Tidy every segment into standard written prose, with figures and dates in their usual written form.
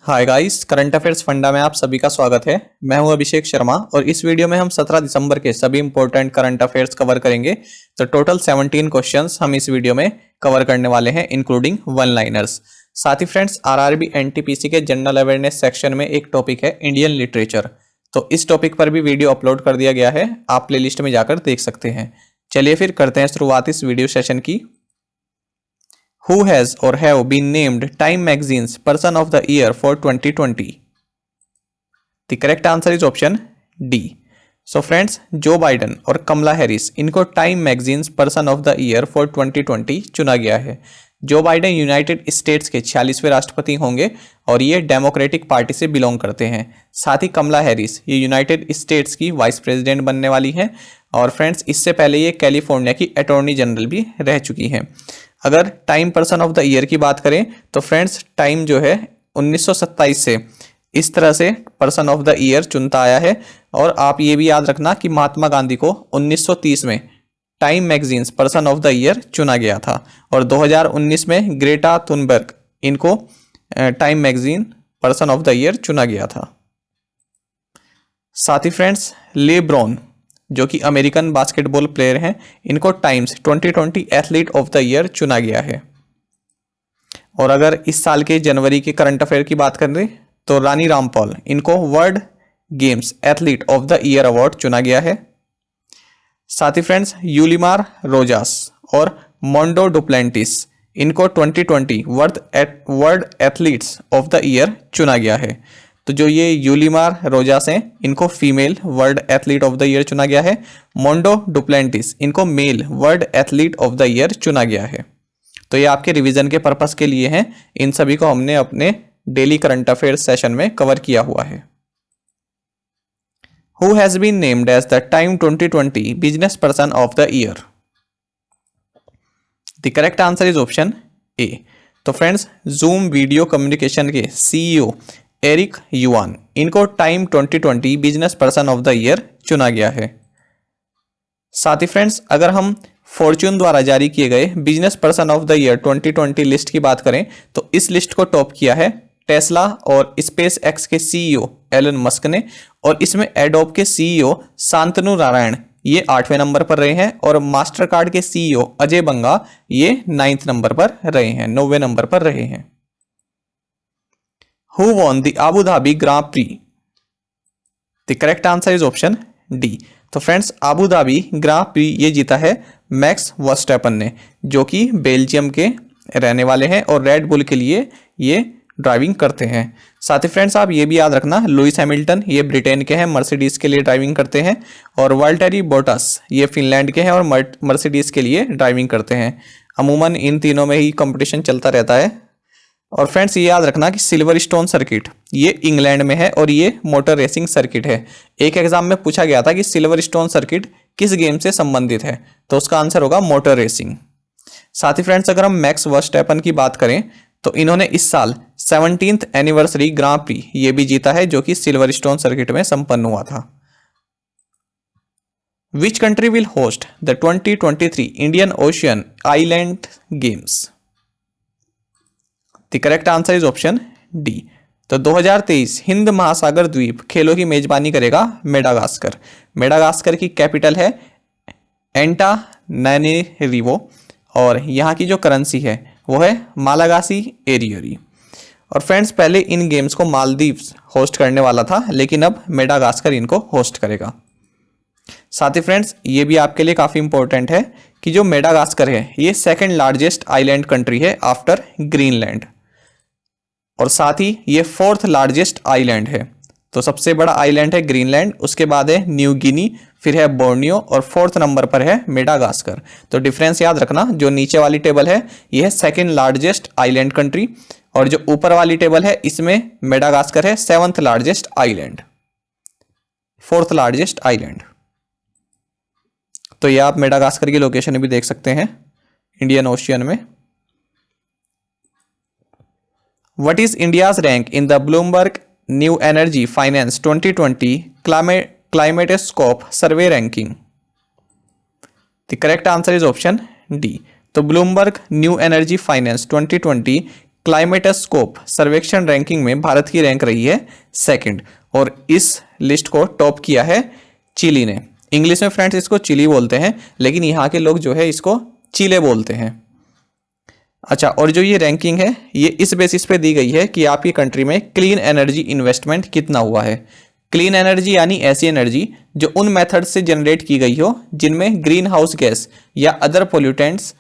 Hi guys, current affairs funda में आप सभी का स्वागत है। मैं हूं अभिषेक शर्मा और इस वीडियो में हम 17 दिसंबर के सभी इंपॉर्टेंट करंट अफेयर्स कवर करेंगे। तो टोटल 17 क्वेश्चंस हम इस वीडियो में कवर करने वाले हैं, इंक्लूडिंग वन लाइनर्स। साथ ही फ्रेंड्स, आरआरबी एनटीपीसी के जनरल अवेयरनेस सेक्शन में एक टॉपिक है इंडियन लिटरेचर। तो इस टॉपिक पर भी वीडियो अपलोड कर दिया गया है, आप प्ले लिस्ट में जाकर देख सकते हैं। चलिए फिर करते हैं शुरुआत इस वीडियो सेशन की। Who has or have been named Time Magazine's Person of the Year for 2020? The correct answer is option D. So friends, जो बाइडन और कमला हैरिस इनको time magazines person of the year for 2020 चुना गया है। जो Biden United states के 46वें राष्ट्रपति होंगे और ये डेमोक्रेटिक पार्टी से बिलोंग करते हैं। साथ ही कमला हैरिस ये यूनाइटेड स्टेट्स की वाइस प्रेसिडेंट बनने वाली हैं और फ्रेंड्स इससे पहले ये कैलिफोर्निया की अटॉर्नी जनरल भी रह चुकी हैं। अगर time person of the year की बात करें तो फ्रेंड्स टाइम जो है 1927 से इस तरह से पर्सन ऑफ द ईयर चुनता आया है। और आप ये भी याद रखना कि महात्मा गांधी को 1930 में time magazines person of the year चुना गया था और 2019 में ग्रेटा थुनबर्ग इनको time magazine person of the year चुना गया था। साथ ही फ्रेंड्स, लेब्रॉन जो कि अमेरिकन बास्केटबॉल प्लेयर हैं, इनको times 2020 athlete of the year चुना गया है। और अगर इस साल के जनवरी के करंट अफेयर की बात करें तो रानी रामपाल इनको world games athlete of the year award चुना गया है। साथ ही फ्रेंड्स, यूलिमार रोजास और मोंडो डुप्लेंटिस इनको 2020 world athletes of the year चुना गया है। तो जो ये यूलिमार रोजास हैं इनको female world athlete of the year चुना गया है। मोंडो डुप्लेंटिस इनको male world athlete of the year चुना गया है। तो ये आपके रिवीजन के पर्पस के लिए हैं। इन सभी को हमने अपने डेली करंट अफेयर सेशन में कवर किया हुआ है। Who has been named as the Time 2020 Business Person of the Year? The correct answer is option A. तो फ्रेंड्स, जूम वीडियो कम्युनिकेशन के सीईओ एरिक युआन इनको time 2020 business person of the year चुना गया है। साथ ही friends, अगर हम Fortune द्वारा जारी किए गए business person of the year 2020 list की बात करें तो इस लिस्ट को टॉप किया है टेस्ला और स्पेस एक्स के सीईओ एलन मस्क ने, और इसमें एडोब के सीईओ शांतनु नारायण ये 8वें नंबर पर रहे हैं और मास्टर कार्ड के सीईओ अजय बंगा ये 9th नंबर पर रहे हैं, 9वें नंबर पर रहे हैं। Who won the Abu Dhabi Grand Prix? The correct answer is option D. तो फ्रेंड्स, आबू धाबी ग्रां प्री ये जीता है मैक्स वर्स्टैपन ने, जो कि बेल्जियम के रहने वाले हैं और रेड बुल के लिए ये ड्राइविंग करते हैं। साथ ही फ्रेंड्स, आप ये भी याद रखना लुइस हैमिल्टन ये ब्रिटेन के हैं, मर्सिडीज के लिए ड्राइविंग करते हैं, और वाल्टेरी बोटास ये फिनलैंड के हैं और मर्सिडीज के लिए ड्राइविंग करते हैं। अमूमन इन तीनों में ही कंपटीशन चलता रहता है। और फ्रेंड्स, ये याद रखना कि सिल्वर स्टोन सर्किट ये इंग्लैंड में है और ये मोटर रेसिंग सर्किट है। एक एग्जाम में पूछा गया था कि सिल्वर स्टोन सर्किट किस गेम से संबंधित है, तो उसका आंसर होगा मोटर रेसिंग। साथ ही फ्रेंड्स, अगर हम मैक्स वर्स्टैपन की बात करें तो इन्होंने इस साल 17th एनिवर्सरी ग्रां प्री ये भी जीता है, जो कि सिल्वर स्टोन सर्किट में संपन्न हुआ था। Which country will host the 2023 Indian ocean island games? The correct answer is option D. तो 2023 हिंद महासागर द्वीप खेलों की मेजबानी करेगा मेडागास्कर। मेडागास्कर की कैपिटल है एंटानारिवो और यहाँ की जो करेंसी है वो है मालागासी एरियरी। और फ्रेंड्स, पहले इन गेम्स को मालदीव्स होस्ट करने वाला था, लेकिन अब मेडागास्कर इनको होस्ट करेगा। साथ ही फ्रेंड्स, ये भी आपके लिए काफ़ी इंपॉर्टेंट है कि जो मेडागास्कर है ये सेकंड लार्जेस्ट आइलैंड कंट्री है आफ्टर ग्रीनलैंड, और साथ ही ये 4th लार्जेस्ट आइलैंड है। तो सबसे बड़ा आइलैंड है ग्रीनलैंड, उसके बाद है न्यू गिनी, फिर है बोर्नियो और 4th नंबर पर है मेडागास्कर। तो डिफरेंस याद रखना, जो नीचे वाली टेबल है ये है सेकंड लार्जेस्ट आइलैंड कंट्री और जो ऊपर वाली टेबल है इसमें मेडागास्कर है 7th largest island, 4th largest island. तो ये आप मेडागास्कर की लोकेशन भी देख सकते हैं इंडियन ओशियन में। What is India's rank in the Bloomberg New Energy Finance 2020 Climatoscope Survey Ranking? The correct answer is option D. तो ब्लूमबर्ग न्यू एनर्जी फाइनेंस 2020 क्लाइमेटोस्कोप सर्वेक्षण रैंकिंग में भारत की रैंक रही है सेकंड, और इस लिस्ट को टॉप किया है चिली ने। इंग्लिश में फ्रेंड्स इसको चिली बोलते हैं, लेकिन यहाँ के लोग जो है इसको चिले बोलते हैं। अच्छा, और जो ये रैंकिंग है ये इस बेसिस पे दी गई है कि आपकी कंट्री में क्लीन एनर्जी इन्वेस्टमेंट कितना हुआ है। क्लीन एनर्जी यानी ऐसी एनर्जी जो उन मेथड से जनरेट की गई हो जिनमें ग्रीन हाउस गैस या अदर पोल्यूटेंट्स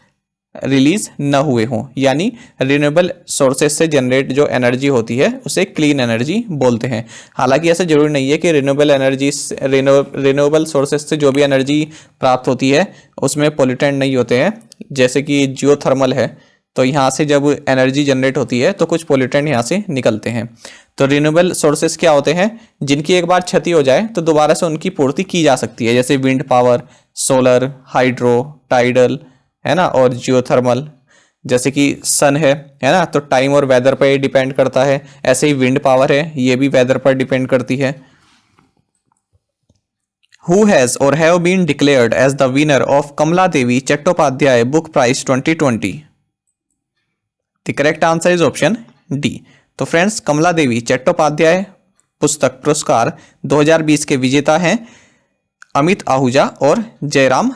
रिलीज न हुए हों, यानी रिन्यूएबल सोर्सेज से जनरेट जो एनर्जी होती है उसे क्लीन एनर्जी बोलते हैं। हालांकि ऐसा जरूरी नहीं है कि रिन्यूएबल सोर्सेज से जो भी एनर्जी प्राप्त होती है उसमें पोल्यूटेंट नहीं होते हैं। जैसे कि जियोथर्मल है, तो यहाँ से जब एनर्जी जनरेट होती है तो कुछ पोल्यूटेंट यहाँ से निकलते हैं। तो रिन्यूएबल सोर्सेज क्या होते हैं? जिनकी एक बार क्षति हो जाए तो दोबारा से उनकी पूर्ति की जा सकती है, जैसे wind power, solar, hydro, tidal, है ना, और जियोथर्मल। जैसे कि सन है ना, तो टाइम और वेदर पर डिपेंड करता है। ऐसे ही विंड पावर है, ये भी वेदर पर डिपेंड करती है। Who has or have been declared as the winner of Kamala Devi Chattopadhyay Book Prize 2020? The correct answer is option D. तो फ्रेंड्स, कमला देवी चट्टोपाध्याय पुस्तक पुरस्कार 2020 के विजेता हैं अमित आहूजा और जयराम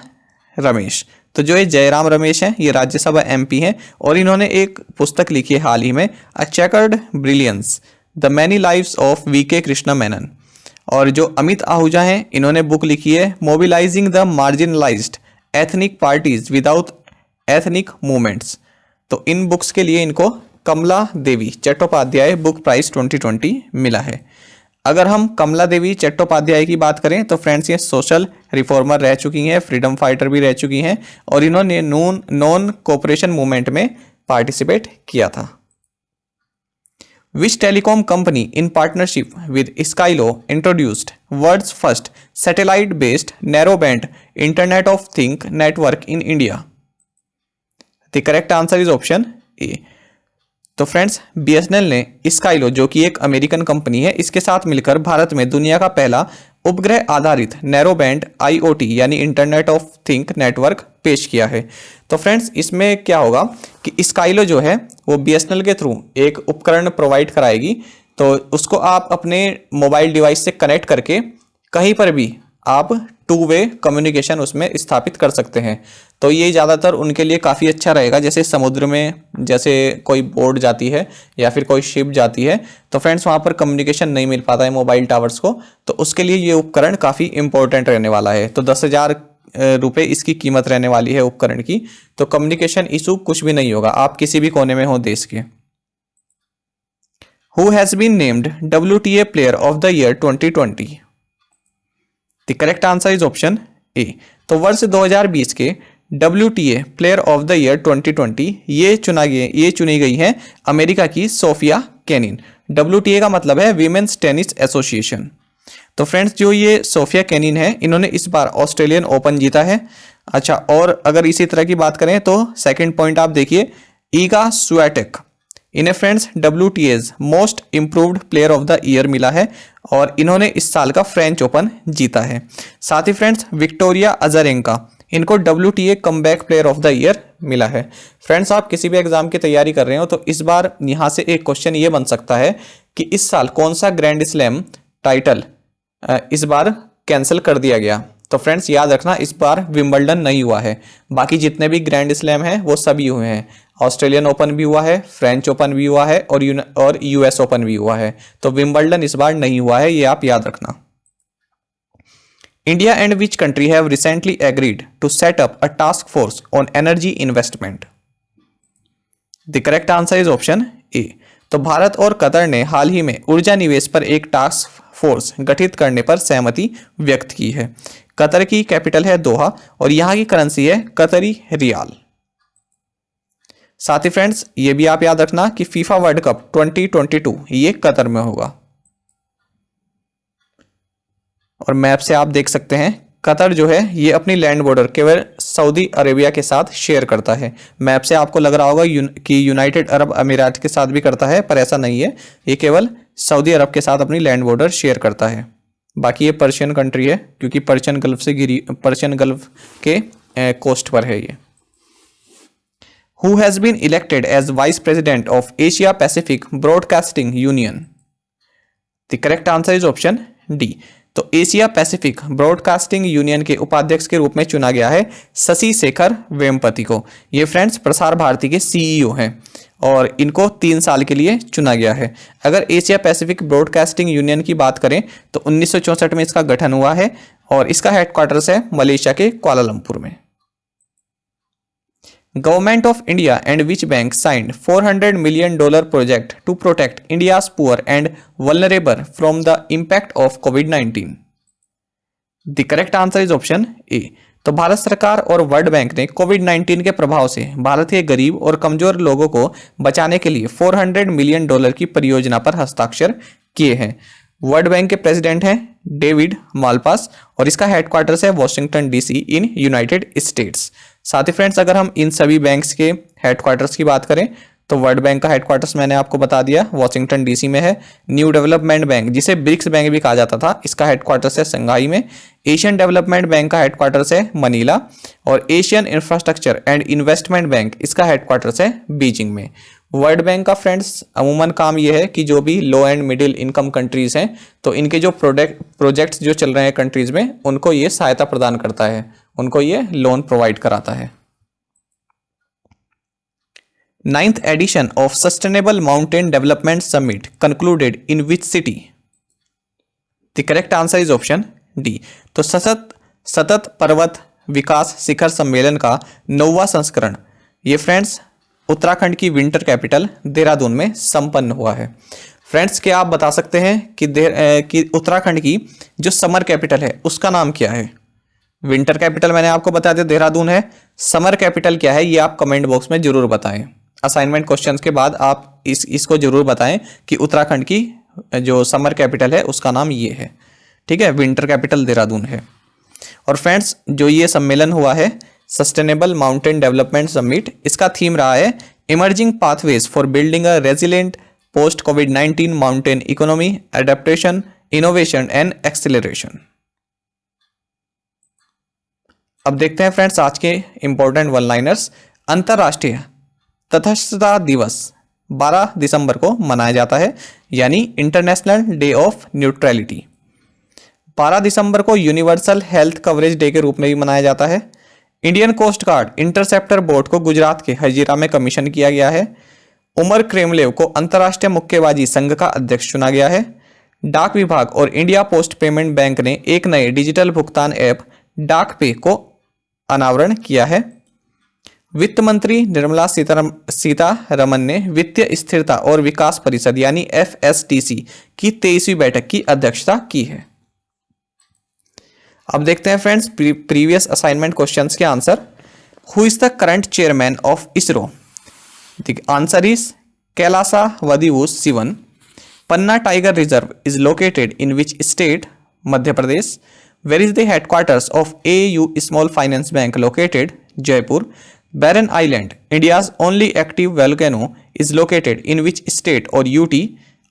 रमेश। तो जो ये जयराम रमेश हैं ये राज्यसभा एमपी हैं और इन्होंने एक पुस्तक लिखी है हाल ही में, a chequered brilliance the many lives of VK Krishna Menon. और जो अमित आहूजा हैं इन्होंने बुक लिखी है mobilising the marginalised ethnic parties without ethnic movements. तो इन बुक्स के लिए इनको कमला देवी चट्टोपाध्याय बुक प्राइज 2020 मिला है। अगर हम कमला देवी चट्टोपाध्याय की बात करें तो फ्रेंड्स ये सोशल रिफॉर्मर रह चुकी हैं, फ्रीडम फाइटर भी रह चुकी हैं और इन्होंने नॉन कोऑपरेशन मूवमेंट में पार्टिसिपेट किया था। Which telecom company in partnership with Skylo introduced world's first satellite based narrow band internet of thing network in India? The correct answer is option A. तो फ्रेंड्स, बीएसएनएल ने स्काइलो जो कि एक American company है इसके साथ मिलकर भारत में दुनिया का पहला उपग्रह आधारित नैरो बैंड आईओटी यानी इंटरनेट ऑफ थिंग नेटवर्क पेश किया है। तो फ्रेंड्स, इसमें क्या होगा कि स्काइलो जो है वो बीएसएनएल के थ्रू एक उपकरण प्रोवाइड कराएगी, तो उसको आप अपने मोबाइल डिवाइस से कनेक्ट करके कहीं पर भी आप टू वे कम्युनिकेशन उसमें स्थापित कर सकते हैं। तो ये ज़्यादातर उनके लिए काफ़ी अच्छा रहेगा, जैसे समुद्र में जैसे कोई बोट जाती है या फिर कोई शिप जाती है तो फ्रेंड्स वहाँ पर कम्युनिकेशन नहीं मिल पाता है मोबाइल टावर्स को, तो उसके लिए ये उपकरण काफ़ी इंपॉर्टेंट रहने वाला है। तो 10,000 रुपये इसकी कीमत रहने वाली है उपकरण की। तो कम्युनिकेशन इशू कुछ भी नहीं होगा, आप किसी भी कोने में हो देश के। Who has been named WTA player of the year 2020? The correct answer is option A. तो वर्ष 2020 के WTA player of the year 2020 ये चुनी गई हैं अमेरिका की सोफिया केनिन। WTA का मतलब है वीमेंस टेनिस एसोसिएशन। तो फ्रेंड्स, जो ये सोफिया केनिन है इन्होंने इस बार ऑस्ट्रेलियन ओपन जीता है। अच्छा, और अगर इसी तरह की बात करें तो सेकंड पॉइंट आप देखिए, ईगा स्वेटेक इन्हें friends WTA's most improved player of the year मिला है और इन्होंने इस साल का फ्रेंच ओपन जीता है। साथ ही फ्रेंड्स, विक्टोरिया अजारेंका इनको WTA comeback player of the year मिला है। फ्रेंड्स, आप किसी भी एग्जाम की तैयारी कर रहे हो तो इस बार यहाँ से एक क्वेश्चन ये बन सकता है कि इस साल कौन सा ग्रैंड स्लैम टाइटल इस बार कैंसिल कर दिया गया। तो फ्रेंड्स, याद रखना इस बार विंबलडन नहीं हुआ है, बाकी जितने भी ग्रैंड स्लैम हैं वो सभी हुए हैं। ऑस्ट्रेलियन ओपन भी हुआ है, फ्रेंच ओपन भी हुआ है और यूएस ओपन भी हुआ है। तो विंबलडन इस बार नहीं हुआ है, ये आप याद रखना। India and which country have recently agreed to set up a task force on energy investment? The correct answer is option A. तो भारत और कतर ने हाल ही में ऊर्जा निवेश पर एक टास्क फोर्स गठित करने पर सहमति व्यक्त की है। कतर की कैपिटल है दोहा और यहाँ की करेंसी है कतरी रियाल। साथ ही फ्रेंड्स, ये भी आप याद रखना कि फीफा वर्ल्ड कप 2022 ये कतर में होगा। और मैप से आप देख सकते हैं कतर जो है ये अपनी लैंड बॉर्डर केवल सऊदी अरेबिया के साथ शेयर करता है। मैप से आपको लग रहा होगा कि यूनाइटेड अरब अमीरात के साथ भी करता है, पर ऐसा नहीं है, ये केवल सऊदी अरब के साथ अपनी लैंड बॉर्डर शेयर करता है। बाकी ये पर्शियन कंट्री है क्योंकि पर्शियन गल्फ से घिरी, पर्शियन गल्फ के कोस्ट पर है ये। Who has been elected as vice president of Asia Pacific Broadcasting Union? The correct answer is option D. तो एशिया पैसिफिक ब्रॉडकास्टिंग यूनियन के उपाध्यक्ष के रूप में चुना गया है शशि शेखर वेम्पति को। ये फ्रेंड्स प्रसार भारती के सीईओ हैं और इनको 3 साल के लिए चुना गया है। अगर एशिया पैसिफिक ब्रॉडकास्टिंग यूनियन की बात करें तो 1964 में इसका गठन हुआ है और इसका हेडक्वार्टर्स है मलेशिया के कुआलालंपुर में। Government of India and which bank signed $400 million project to protect India's poor and vulnerable from the impact of कोविड-19? The correct answer is option A. तो भारत सरकार और वर्ल्ड बैंक ने कोविड-19 के प्रभाव से भारत के गरीब और कमजोर लोगों को बचाने के लिए $400 million की परियोजना पर हस्ताक्षर किए हैं। वर्ल्ड बैंक के प्रेसिडेंट हैं डेविड मालपास और इसका हेडक्वार्टर्स है Washington DC in United states. साथ ही फ्रेंड्स अगर हम इन सभी बैंक्स के हेडक्वार्टर्स की बात करें तो वर्ल्ड बैंक का हेडक्वार्टर्स मैंने आपको बता दिया वॉशिंगटन डीसी में है। न्यू डेवलपमेंट बैंक जिसे ब्रिक्स बैंक भी कहा जाता था, इसका हेडक्वार्टर्स है संघाई में। एशियन डेवलपमेंट बैंक का हेडक्वार्टर्स है मनीला और Asian infrastructure and investment bank इसका हेडक्वार्टर्स है बीजिंग में। वर्ल्ड बैंक का फ्रेंड्स अमूमन काम यह है कि जो भी लो एंड मिडिल इनकम कंट्रीज हैं तो इनके जो प्रोजेक्ट्स जो चल रहे हैं कंट्रीज में उनको ये सहायता प्रदान करता है, उनको ये लोन प्रोवाइड कराता है। 9th edition of Sustainable Mountain Development Summit concluded in which city? The correct answer is option D। तो सतत पर्वत विकास शिखर सम्मेलन का 9वां संस्करण ये फ्रेंड्स उत्तराखंड की विंटर कैपिटल देहरादून में संपन्न हुआ है। फ्रेंड्स क्या आप बता सकते हैं कि उत्तराखंड की जो समर कैपिटल है उसका नाम क्या है? विंटर कैपिटल मैंने आपको बता दिया देहरादून है, समर कैपिटल क्या है ये आप कमेंट बॉक्स में जरूर बताएं। असाइनमेंट क्वेश्चंस के बाद आप इसको जरूर बताएं कि उत्तराखंड की जो समर कैपिटल है उसका नाम ये है। ठीक है, विंटर कैपिटल देहरादून है। और फ्रेंड्स जो ये सम्मेलन हुआ है सस्टेनेबल माउंटेन डेवलपमेंट समिट, इसका थीम रहा है emerging pathways for building a resilient post covid mountain economy, adaptation, innovation and acceleration. अब देखते हैं फ्रेंड्स आज के इंपॉर्टेंट वन लाइनर्स। अंतरराष्ट्रीय तटस्थता दिवस 12 दिसंबर को मनाया जाता है यानी इंटरनेशनल डे ऑफ न्यूट्रलिटी। 12 दिसंबर को यूनिवर्सल हेल्थ कवरेज डे के रूप में भी मनाया जाता है। Indian coast guard interceptor boat को गुजरात के हजीरा में कमीशन किया गया है। उमर क्रेमलेव को अंतर्राष्ट्रीय मुक्केबाजी संघ का अध्यक्ष चुना गया है। डाक विभाग और इंडिया पोस्ट पेमेंट बैंक ने एक नए डिजिटल भुगतान ऐप डाक पे को अनावरण किया है। वित्त मंत्री निर्मला सीतारमन ने वित्तीय स्थिरता और विकास परिषद यानी FSTC की 23वीं बैठक की अध्यक्षता की है। अब देखते हैं फ्रेंड्स प्रीवियस असाइनमेंट क्वेश्चंस के answer. Who is the current chairman of ISRO? The answer is Kailasa Vadivoo Sivan. Panna tiger reserve is located in which state? Madhya Pradesh. Where is the headquarters of AU small finance bank located? Jaipur. Barren island India's only active volcano is located in which state और UT?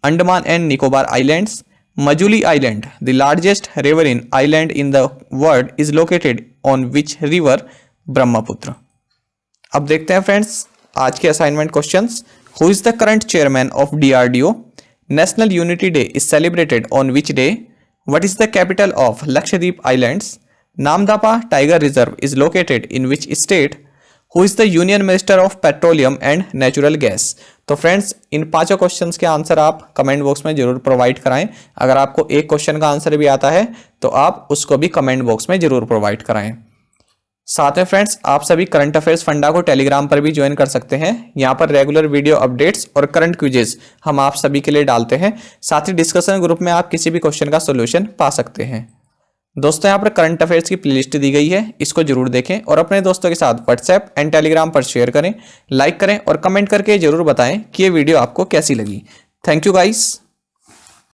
Andaman and Nicobar islands. Majuli island the largest riverine island in the world is located on which river? Brahmaputra. अब देखते हैं friends आज के assignment questions. Who is the current chairman of DRDO? National unity day is celebrated on which day? What is the capital of Lakshadweep islands? Namdapha tiger reserve is located in which state? Who is the union minister of petroleum and natural gas? तो friends इन 5 questions के answer आप comment box में जरूर provide कराएं। अगर आपको एक question का आंसर भी आता है तो आप उसको भी कमेंट बॉक्स में जरूर प्रोवाइड कराएं। साथ में फ्रेंड्स आप सभी करंट अफेयर्स फंडा को टेलीग्राम पर भी ज्वाइन कर सकते हैं। यहाँ पर रेगुलर वीडियो अपडेट्स और करंट क्विजेस हम आप सभी के लिए डालते हैं। साथ ही डिस्कशन ग्रुप में आप किसी भी क्वेश्चन का सोल्यूशन पा सकते हैं। दोस्तों यहाँ पर करंट अफेयर्स की प्लेलिस्ट दी गई है, इसको जरूर देखें और अपने दोस्तों के साथ व्हाट्सएप एंड टेलीग्राम पर शेयर करें, लाइक करें और कमेंट करके जरूर बताएं कि ये वीडियो आपको कैसी लगी। Thank you guys.